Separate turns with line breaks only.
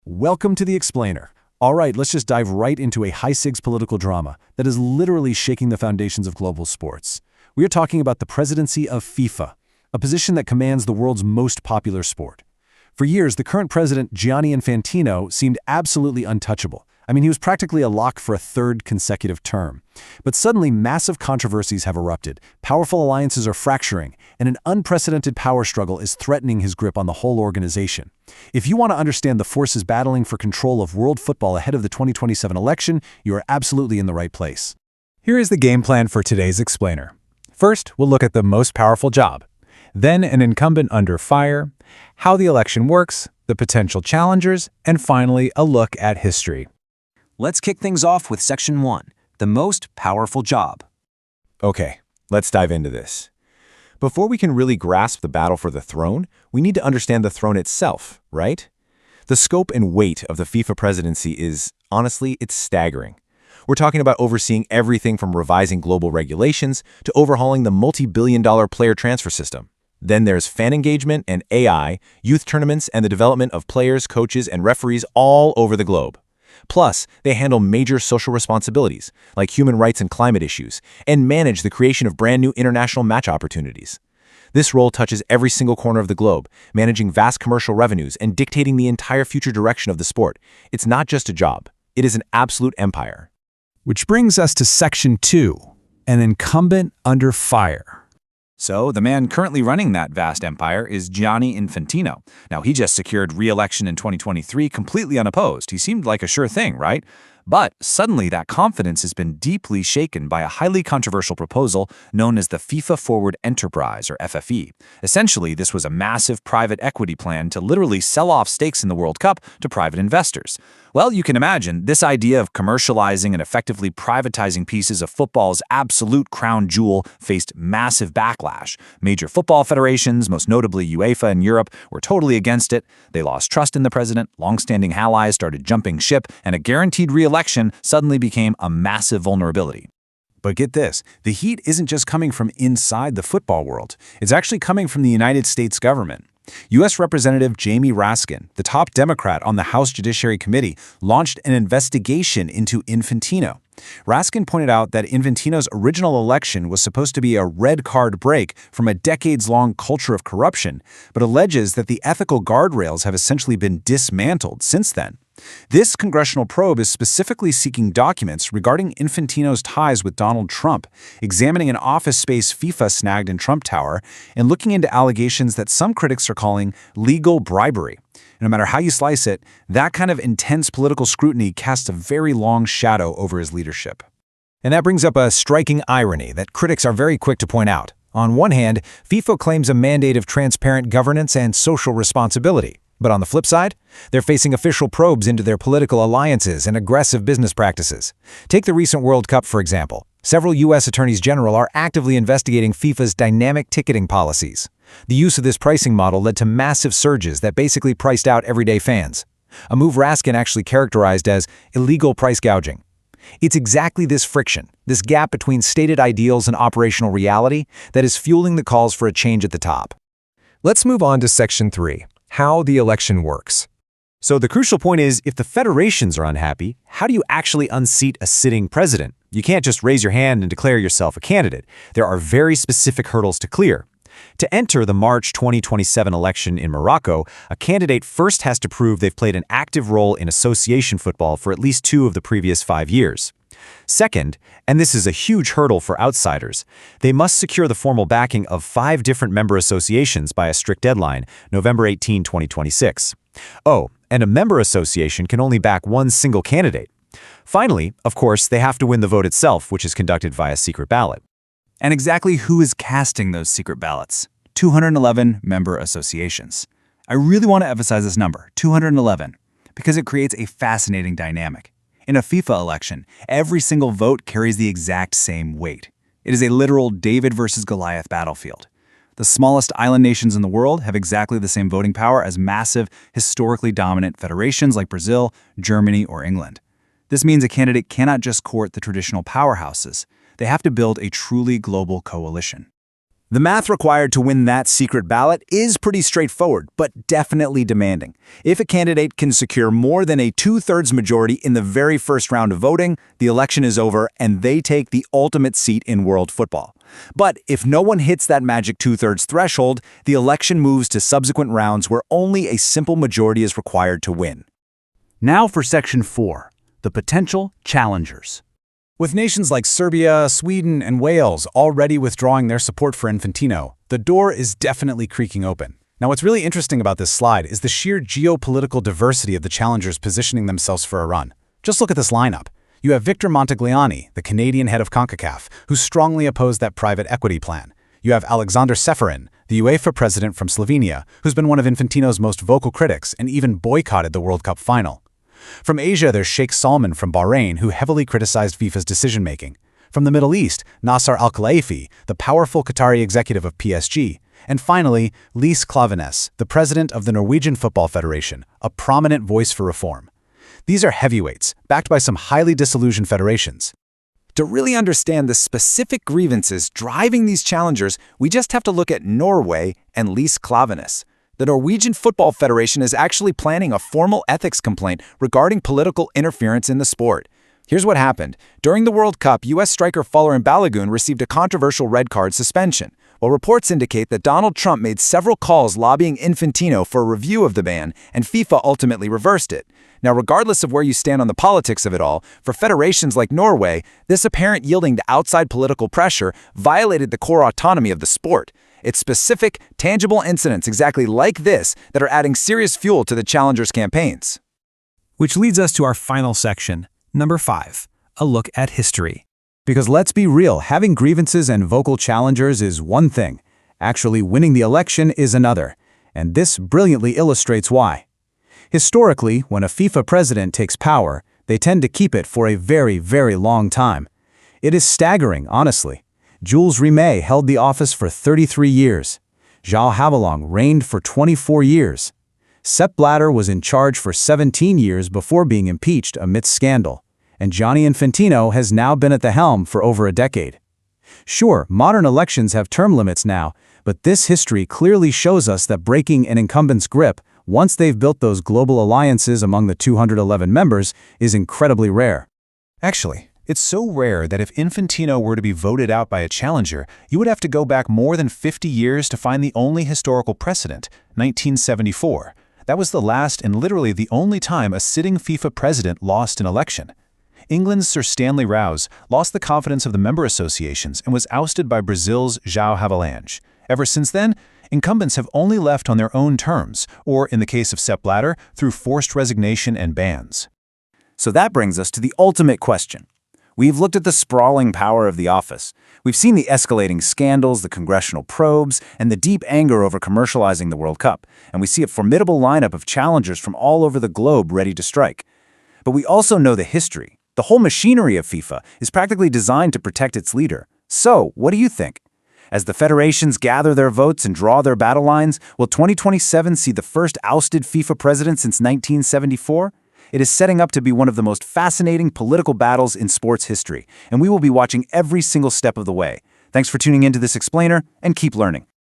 Welcome to The Explainer. All right, let's just dive right into a high-stakes political drama that is literally shaking the foundations of global sports. We are talking about the presidency of FIFA, a position that commands the world's most popular sport. For years, the current president, Gianni Infantino, seemed absolutely untouchable. I mean, he was practically a lock for a third consecutive term. But suddenly, massive controversies have erupted, powerful alliances are fracturing, and an unprecedented power struggle is threatening his grip on the whole organization. If you want to understand the forces battling for control of world football ahead of the 2027 election, you are absolutely in the right place.
Here is the game plan for today's Explainer. First, we'll look at the most powerful job. Then, an incumbent under fire, how the election works, the potential challengers, and finally, a look at history.
Let's kick things off with Section 1, the most powerful job.
Okay, let's dive into this. Before we can really grasp the battle for the throne, we need to understand the throne itself, right? The scope and weight of the FIFA presidency is, honestly, it's staggering. We're talking about overseeing everything from revising global regulations to overhauling the multi-billion-dollar player transfer system. Then there's fan engagement and AI, youth tournaments, and the development of players, coaches, and referees all over the globe. Plus, they handle major social responsibilities, like human rights and climate issues, and manage the creation of brand new international match opportunities. This role touches every single corner of the globe, managing vast commercial revenues and dictating the entire future direction of the sport. It's not just a job. It is an absolute empire.
Which brings us to Section 2, an incumbent under fire.
So, the man currently running that vast empire is Gianni Infantino. Now, he just secured re-election in 2023 completely unopposed. He seemed like a sure thing, right? But suddenly, that confidence has been deeply shaken by a highly controversial proposal known as the FIFA Forward Enterprise, or FFE. Essentially, this was a massive private equity plan to literally sell off stakes in the World Cup to private investors. Well, you can imagine, this idea of commercializing and effectively privatizing pieces of football's absolute crown jewel faced massive backlash. Major football federations, most notably UEFA and Europe, were totally against it. They lost trust in the president, long-standing allies started jumping ship, and a guaranteed re-election suddenly became a massive vulnerability.
But get this, the heat isn't just coming from inside the football world. It's actually coming from the United States government. U.S. Representative Jamie Raskin, the top Democrat on the House Judiciary Committee, launched an investigation into Infantino. Raskin pointed out that Infantino's original election was supposed to be a red card break from a decades-long culture of corruption, but alleges that the ethical guardrails have essentially been dismantled since then. This congressional probe is specifically seeking documents regarding Infantino's ties with Donald Trump, examining an office space FIFA snagged in Trump Tower, and looking into allegations that some critics are calling legal bribery. No matter how you slice it, that kind of intense political scrutiny casts a very long shadow over his leadership.
And that brings up a striking irony that critics are very quick to point out. On one hand, FIFA claims a mandate of transparent governance and social responsibility. But on the flip side, they're facing official probes into their political alliances and aggressive business practices. Take the recent World Cup, for example. Several U.S. attorneys general are actively investigating FIFA's dynamic ticketing policies. The use of this pricing model led to massive surges that basically priced out everyday fans. A move Raskin actually characterized as illegal price gouging. It's exactly this friction, this gap between stated ideals and operational reality, that is fueling the calls for a change at the top. Let's move on to Section 3. How the election works.
So the crucial point is, if the federations are unhappy, how do you actually unseat a sitting president? You can't just raise your hand and declare yourself a candidate. There are very specific hurdles to clear. To enter the March 2027 election in Morocco, a candidate first has to prove they've played an active role in association football for at least 2 of the previous 5 years. Second, and this is a huge hurdle for outsiders, they must secure the formal backing of 5 different member associations by a strict deadline, November 18, 2026. Oh, and a member association can only back one single candidate. Finally, of course, they have to win the vote itself, which is conducted via secret ballot.
And exactly who is casting those secret ballots? 211 member associations. I really want to emphasize this number, 211, because it creates a fascinating dynamic. In a FIFA election, every single vote carries the exact same weight. It is a literal David versus Goliath battlefield. The smallest island nations in the world have exactly the same voting power as massive, historically dominant federations like Brazil, Germany, or England. This means a candidate cannot just court the traditional powerhouses. They have to build a truly global coalition.
The math required to win that secret ballot is pretty straightforward, but definitely demanding. If a candidate can secure more than a 2/3 majority in the very first round of voting, the election is over and they take the ultimate seat in world football. But if no one hits that magic 2/3 threshold, the election moves to subsequent rounds where only a simple majority is required to win.
Now for Section 4, the potential challengers.
With nations like Serbia, Sweden, and Wales already withdrawing their support for Infantino, the door is definitely creaking open. Now, what's really interesting about this slide is the sheer geopolitical diversity of the challengers positioning themselves for a run. Just look at this lineup. You have Victor Montagliani, the Canadian head of CONCACAF, who strongly opposed that private equity plan. You have Alexander Seferin, the UEFA president from Slovenia, who's been one of Infantino's most vocal critics and even boycotted the World Cup final. From Asia, there's Sheikh Salman from Bahrain, who heavily criticized FIFA's decision-making. From the Middle East, Nasser Al-Khelaifi, the powerful Qatari executive of PSG. And finally, Lise Klaveness, the president of the Norwegian Football Federation, a prominent voice for reform. These are heavyweights, backed by some highly disillusioned federations.
To really understand the specific grievances driving these challengers, we just have to look at Norway and Lise Klaveness. The Norwegian Football Federation is actually planning a formal ethics complaint regarding political interference in the sport. Here's what happened. During the World Cup, U.S. striker Folarin Balogun received a controversial red card suspension, while reports indicate that Donald Trump made several calls lobbying Infantino for a review of the ban, and FIFA ultimately reversed it. Now, regardless of where you stand on the politics of it all, for federations like Norway, this apparent yielding to outside political pressure violated the core autonomy of the sport. It's specific, tangible incidents exactly like this that are adding serious fuel to the challengers' campaigns.
Which leads us to our final section, number 5, a look at history. Because let's be real, having grievances and vocal challengers is one thing. Actually winning the election is another. And this brilliantly illustrates why. Historically, when a FIFA president takes power, they tend to keep it for a very, very long time. It is staggering, honestly. Jules Rimet held the office for 33 years. João Havelange reigned for 24 years. Sepp Blatter was in charge for 17 years before being impeached amidst scandal. And Gianni Infantino has now been at the helm for over a decade. Sure, modern elections have term limits now, but this history clearly shows us that breaking an incumbent's grip, once they've built those global alliances among the 211 members, is incredibly rare.
Actually, it's so rare that if Infantino were to be voted out by a challenger, you would have to go back more than 50 years to find the only historical precedent, 1974. That was the last and literally the only time a sitting FIFA president lost an election. England's Sir Stanley Rouse lost the confidence of the member associations and was ousted by Brazil's João Havelange. Ever since then, incumbents have only left on their own terms, or in the case of Sepp Blatter, through forced resignation and bans.
So that brings us to the ultimate question. We've looked at the sprawling power of the office. We've seen the escalating scandals, the congressional probes, and the deep anger over commercializing the World Cup. And we see a formidable lineup of challengers from all over the globe ready to strike. But we also know the history. The whole machinery of FIFA is practically designed to protect its leader. So, what do you think? As the federations gather their votes and draw their battle lines, will 2027 see the first ousted FIFA president since 1974? It is setting up to be one of the most fascinating political battles in sports history, and we will be watching every single step of the way. Thanks for tuning into this explainer, and keep learning.